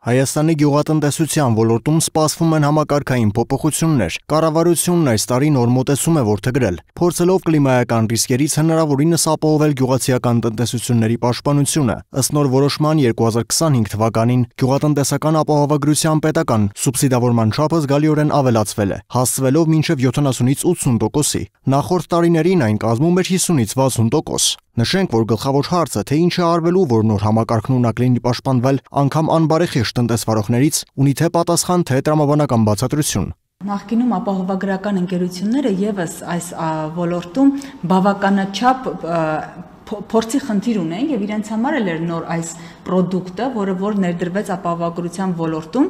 Հայաստանի գյուղատնտեսության ոլորտում սպասվում են համակարգային փոփոխություններ։ Կառավարությունն այս տարի նոր մոտեցում է որդեգրել, փորձելով կլիմայական ռիսկերից հնարավորինս ապահովել գյուղացիական տնտեսությունների պաշտպանությունը։ Ըստ նոր որոշման 2025 թվականին գյուղատնտեսական ապահովագրության պետական սուբսիդավորման չափը զգալիորեն ավելացվել է, հասցվելով մինչև 70-ից 80%-ի։ Նախորդ տարիներին այն կազմում էր 50-ից 60%։ Նշենք, որ գլխավոր հարցը, թե ինչ է արվելու, որ նոր համակարգն ունակ լինի պաշտպանվել անգամ անբարեխիղճ տնտեսվարողներից, ունի թե պատասխան, թե տրամաբանական բացատրություն։ Նախկինում ապահովագրական ընկերությունները ևս այս ոլորտում բավականաչափ փորձի խնդիր ունեն եւ իրենց համար էլ էր նոր այս պրոդուկտը, որ ներդրվեց ապահովագրության ոլորտում,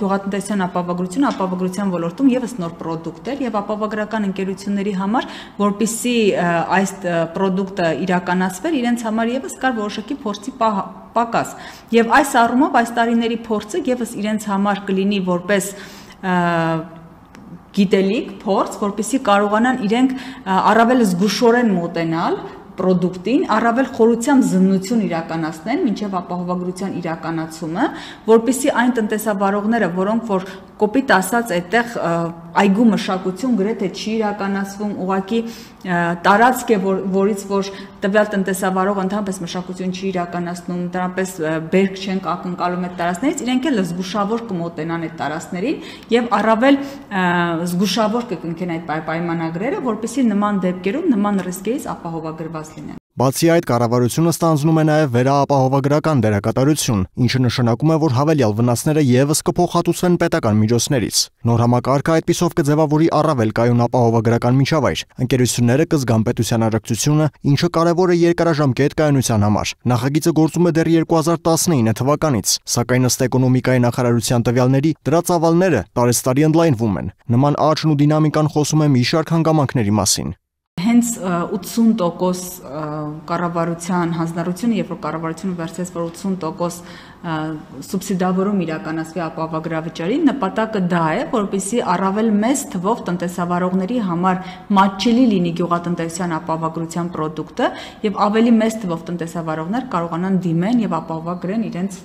գյուղատնտեսության ապահովագրության ոլորտում ևս նոր պրոդուկտ էր եւ ապահովագրական ընկերությունների համար, որպիսի այս պրոդուկտը իրականացվեր, իրենց համար ևս կար որոշակի փորձի պակաս։ Եվ այս առումով այս տարիների փորձը ևս իրենց համար կլինի որպես գիտելիք, փորձ, որպեսզի կարողանան իրենք առավել զգուշորեն մոտենալ պրոդուկտին, առավել խորությամբ զննություն իրականացնեն մինչև ապահովագրության իրականացումը, որպեսզի այն տնտեսավարողները, որոնք որ կոպիտ ասած այդտեղ այգու մշակություն գրեթե չի իրականացվում, ուղղակի տարածք է, որից որ տվյալ տնտեսավարողը ընդհանրապես մշակություն չի իրականացնում, դրանպես բերք չենք ակնկալում այդ տարածքներից, իրենք էլ զգուշավոր կմոտենան այդ տարածքներին եւ առավել զգուշավոր կկնքեն այդ պայմանագրերը, որպեսզի նման դեպքերում նման ռիսկերից ապահովագրված լինեն։ Բացի այդ, կառավարությունը ստանձնում է նաև վերաապահովագրական դերակատարություն, ինչը նշանակում է, որ հավելյալ վնասները ևս կփոխհատուցվեն պետական միջոցներից։ Նոր համակարգը այդպիսով կձևավորի առավել կայուն ապահովագրական միջավայր։ Ընկերությունները կզգան պետության աջակցությունը, ինչը կարևոր է երկարաժամկետ կայունության համար։ Նախագիծը գործում է դեռ 2019 թվականից, սակայն ըստ էկոնոմիկայի նախարարության տվյալների, դրա ծավալները տարեցտարի ընդլայնվում են։ Նման աճն ու դինամիկան խոսում է մի շարք հանգամանքների մասին։ Հենց 80% կառավարության հանձնառությունը, երբ որ կառավարությունը վերցրեց, որ 80% սուբսիդավորում իրականացվի ապահովագրավճարին, նպատակը դա է, որպեսզի առավել մեծ թվով տնտեսավարողների համար մատչելի լինի գյուղատնտեսության ապահովագրության պրոդուկտը եւ ավելի մեծ թվով տնտեսավարողներ կարողանան դիմեն եւ ապահովագրեն իրենց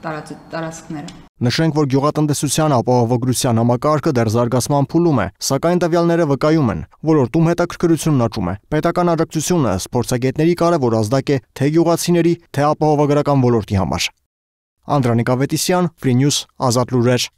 տարածքները։ Նշենք, որ գյուղատնտեսության ապահովագրության համակարգը դեռ զարգացման փուլում է, սակայն տվյալները վկայում են, ոլորտում հետաքրքրությունն աճում է։ Պետական աջակցությունը փորձագետների կարևոր ազդակ է թե գյուղացիների, թե ապահովագրական ոլորտի համար։ Անդրանիկ Ավետիսյան, Free News, Ազատ լուրեր։